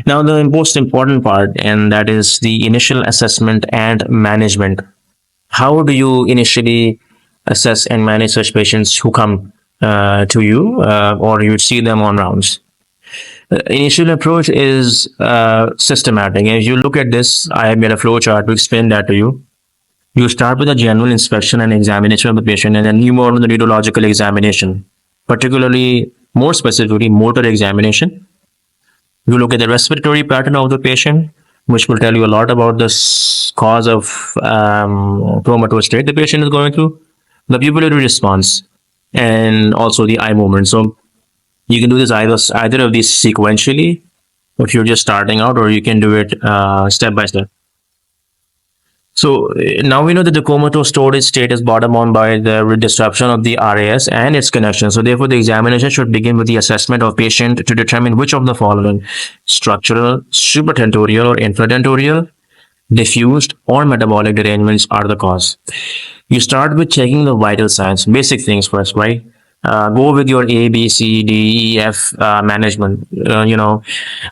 Now, the most important part, and that is the initial assessment and management. How do you initially assess and manage such patients who come to you, or you see them on rounds? The initial approach is systematic. If you look at this, I have made a flow chart to explain that to you. You start with a general inspection and examination of the patient, and then you move on to the neurological examination, particularly, more specifically, motor examination. You look at the respiratory pattern of the patient, which will tell you a lot about the cause of comatose state the patient is going through, the pupillary response, and also the eye movement. So you can do this either of these sequentially if you're just starting out, or you can do it step by step. So now we know that the comatose storage state is brought on by the disruption of the RAS and its connection. So therefore, the examination should begin with the assessment of patient to determine which of the following: structural, supratentorial, or infratentorial, diffused, or metabolic derangements are the cause. You start with checking the vital signs, basic things first, right? Go with your A, B, C, D, E, F management.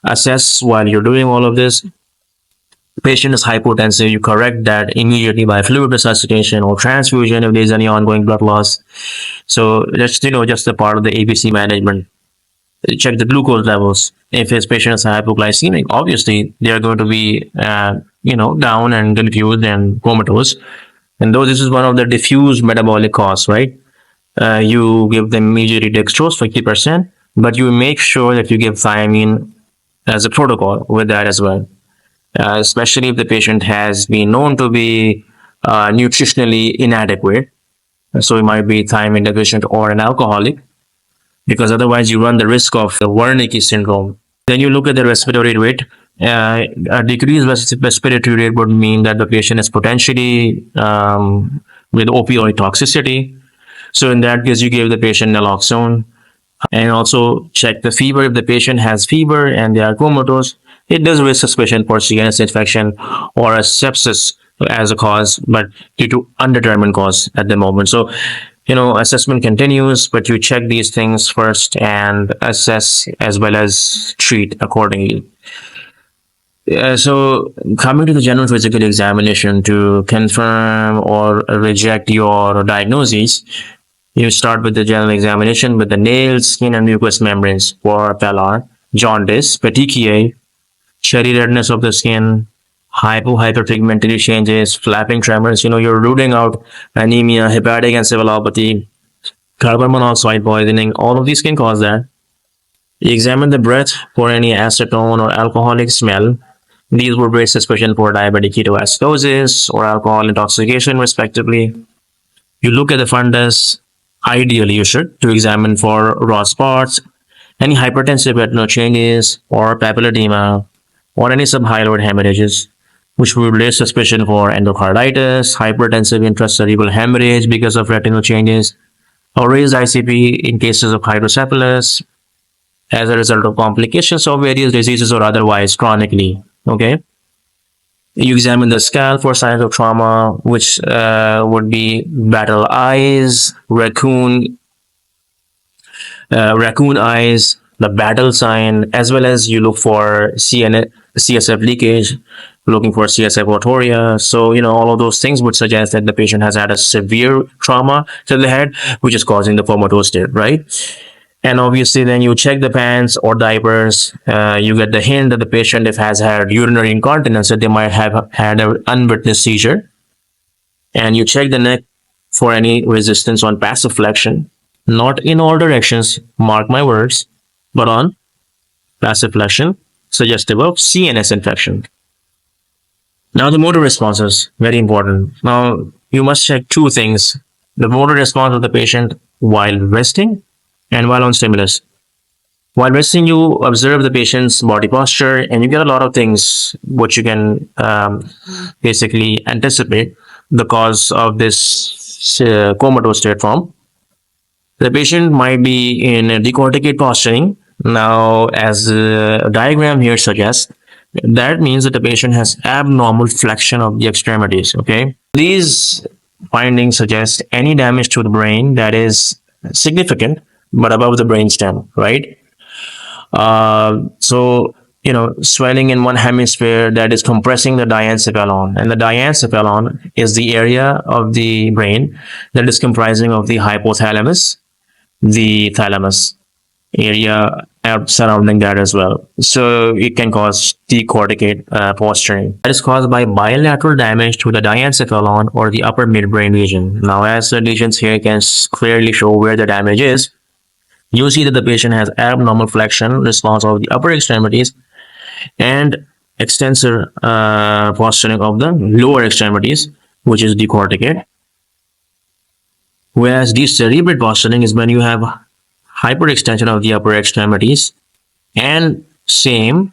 Assess while you're doing all of this. Patient is hypotensive, you correct that immediately by fluid resuscitation or transfusion if there's any ongoing blood loss. So that's just a part of the ABC management. Check the glucose levels. If his patient is hypoglycemic, obviously they are going to be down and confused and comatose. And though this is one of the diffuse metabolic cause, right? You give them immediately dextrose 50%, but you make sure that you give thiamine as a protocol with that as well. Especially if the patient has been known to be nutritionally inadequate. So it might be thiamine deficient or an alcoholic, because otherwise you run the risk of the Wernicke syndrome. Then you look at the respiratory rate. A decreased respiratory rate would mean that the patient is potentially with opioid toxicity. So in that case, you give the patient naloxone, and also check the fever. If the patient has fever and they are comatose, it does raise suspicion for CNS infection or a sepsis as a cause, but due to undetermined cause at the moment. So, assessment continues, but you check these things first and assess as well as treat accordingly. So, coming to the general physical examination to confirm or reject your diagnoses, you start with the general examination with the nails, skin, and mucous membranes for pallor, jaundice, petechiae, cherry redness of the skin, hyperpigmentary changes, flapping tremors. You're ruling out anemia, hepatic encephalopathy, carbon monoxide poisoning. All of these can cause that. You examine the breath for any acetone or alcoholic smell. These would raise suspicion for diabetic ketoacidosis or alcohol intoxication, respectively. You look at the fundus. Ideally, you should to examine for raw spots, any hypertensive retinal changes, or papilledema, or any subhyaloid hemorrhages, which would raise suspicion for endocarditis, hypertensive intracerebral hemorrhage because of retinal changes, or raised ICP in cases of hydrocephalus as a result of complications of various diseases or otherwise chronically. Okay. You examine the scalp for signs of trauma, which would be battle eyes, raccoon eyes, the battle sign, as well as you look for CSF leakage, looking for CSF autoria. So, all of those things would suggest that the patient has had a severe trauma to the head, which is causing the comatose state, right? And obviously, then you check the pants or diapers. You get the hint that the patient, if has had urinary incontinence, that they might have had an unwitnessed seizure. And you check the neck for any resistance on passive flexion, not in all directions, mark my words, but on passive flexion, suggestive of CNS infection. Now, the motor responses, very important. Now, you must check two things: the motor response of the patient while resting and while on stimulus. While resting, you observe the patient's body posture, and you get a lot of things which you can basically anticipate the cause of this comatose state from. The patient might be in a decorticate posturing. Now, as the diagram here suggests, that means that the patient has abnormal flexion of the extremities. Okay, these findings suggest any damage to the brain that is significant but above the brainstem, right? So swelling in one hemisphere that is compressing the diencephalon. And the diencephalon is the area of the brain that is comprising of the hypothalamus, the thalamus area surrounding that as well. So it can cause decorticate posturing. That is caused by bilateral damage to the diencephalon or the upper midbrain region. Now, as the lesions here can clearly show where the damage is, you see that the patient has abnormal flexion response of the upper extremities and extensor posturing of the lower extremities, which is decorticate. Whereas decerebrate posturing is when you have hyperextension of the upper extremities and same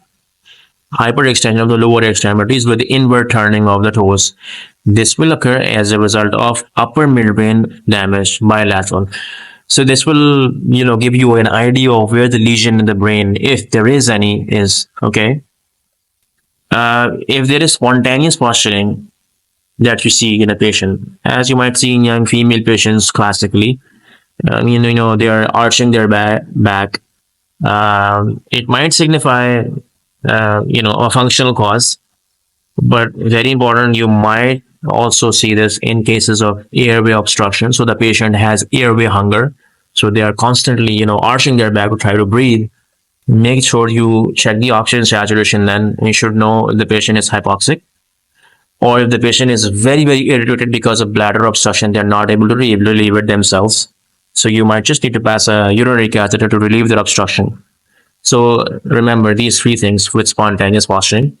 hyperextension of the lower extremities with the inward turning of the toes. This will occur as a result of upper midbrain damage bilateral. So this will, give you an idea of where the lesion in the brain, if there is any, is. Okay. If there is spontaneous posturing that you see in a patient, as you might see in young female patients classically, they are arching their back. It might signify, a functional cause, but very important, you might also see this in cases of airway obstruction. So the patient has airway hunger. So they are constantly, arching their back to try to breathe. Make sure you check the oxygen saturation, then you should know if the patient is hypoxic. Or if the patient is very, very irritated because of bladder obstruction, they're not able to relieve it themselves. So you might just need to pass a urinary catheter to relieve their obstruction. So remember these three things with spontaneous posturing.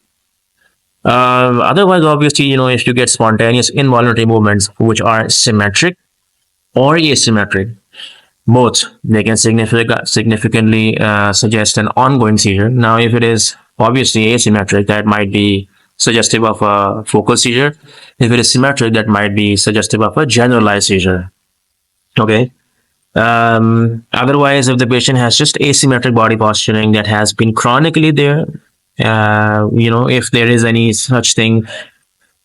Otherwise, obviously, if you get spontaneous involuntary movements, which are symmetric or asymmetric, both, they can significantly suggest an ongoing seizure. Now, if it is obviously asymmetric, that might be suggestive of a focal seizure. If it is symmetric, that might be suggestive of a generalized seizure. Okay. Otherwise, if the patient has just asymmetric body posturing that has been chronically there, if there is any such thing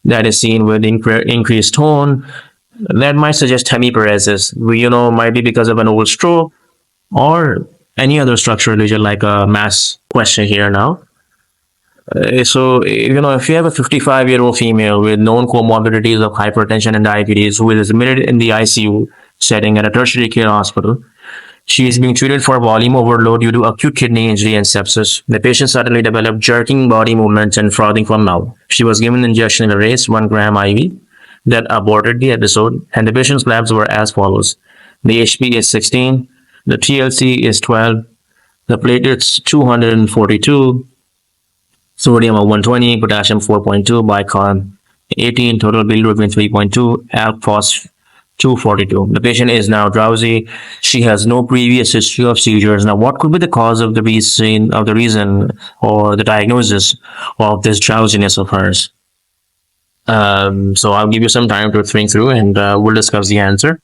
that is seen with increased tone, that might suggest hemiparesis. Might be because of an old stroke or any other structural lesion like a mass question here now. So, if you have a 55-year-old female with known comorbidities of hypertension and diabetes who is admitted in the ICU setting at a tertiary care hospital, she is being treated for volume overload due to acute kidney injury and sepsis. The patient suddenly developed jerking body movements and frothing from mouth. She was given injection erase 1 gram IV that aborted the episode, and the patient's labs were as follows. The HP is 16, the TLC is 12, the platelets 242, sodium of 120, potassium 4.2, bicarbonate 18, total bilirubin 3.2, alk phos 242. The patient is now drowsy. She has no previous history of seizures. Now, what could be the cause of the reason or the diagnosis of this drowsiness of hers? So I'll give you some time to think through, and we'll discuss the answer.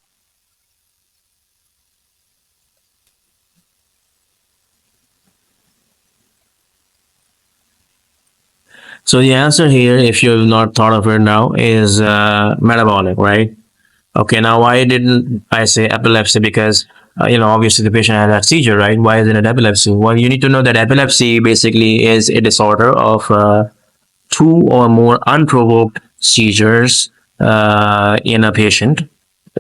So the answer here, if you've not thought of it now, is metabolic, right? Okay, now why didn't I say epilepsy? Because, obviously the patient had that seizure, right? Why isn't it epilepsy? Well, you need to know that epilepsy basically is a disorder of two or more unprovoked seizures in a patient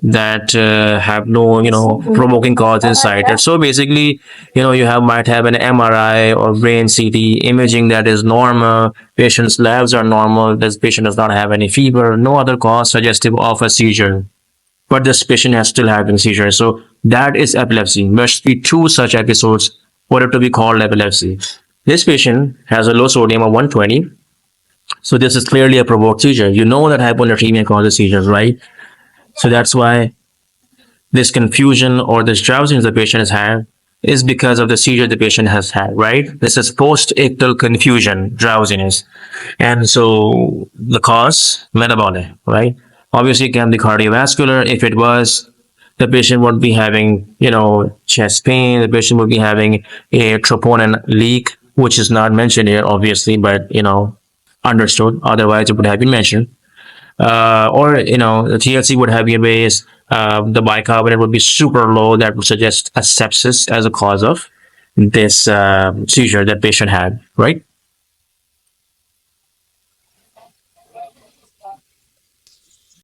that have no, provoking cause inside it. So basically, might have an MRI or brain CT imaging that is normal. Patient's labs are normal. This patient does not have any fever, no other cause suggestive of a seizure. But this patient has still having seizures. So that is epilepsy. Must be two such episodes for it to be called epilepsy. This patient has a low sodium of 120. So this is clearly a provoked seizure. You know that hyponatremia causes seizures, right? So that's why this confusion or this drowsiness the patient has had is because of the seizure the patient has had, right? This is post-ictal confusion, drowsiness. And so the cause, metabolic, right? Obviously, it can be cardiovascular. If it was, the patient would be having, chest pain. The patient would be having a troponin leak, which is not mentioned here, obviously, but, understood. Otherwise, it would have been mentioned. Or, the TLC would have been raised. The bicarbonate would be super low. That would suggest a sepsis as a cause of this seizure that patient had, right?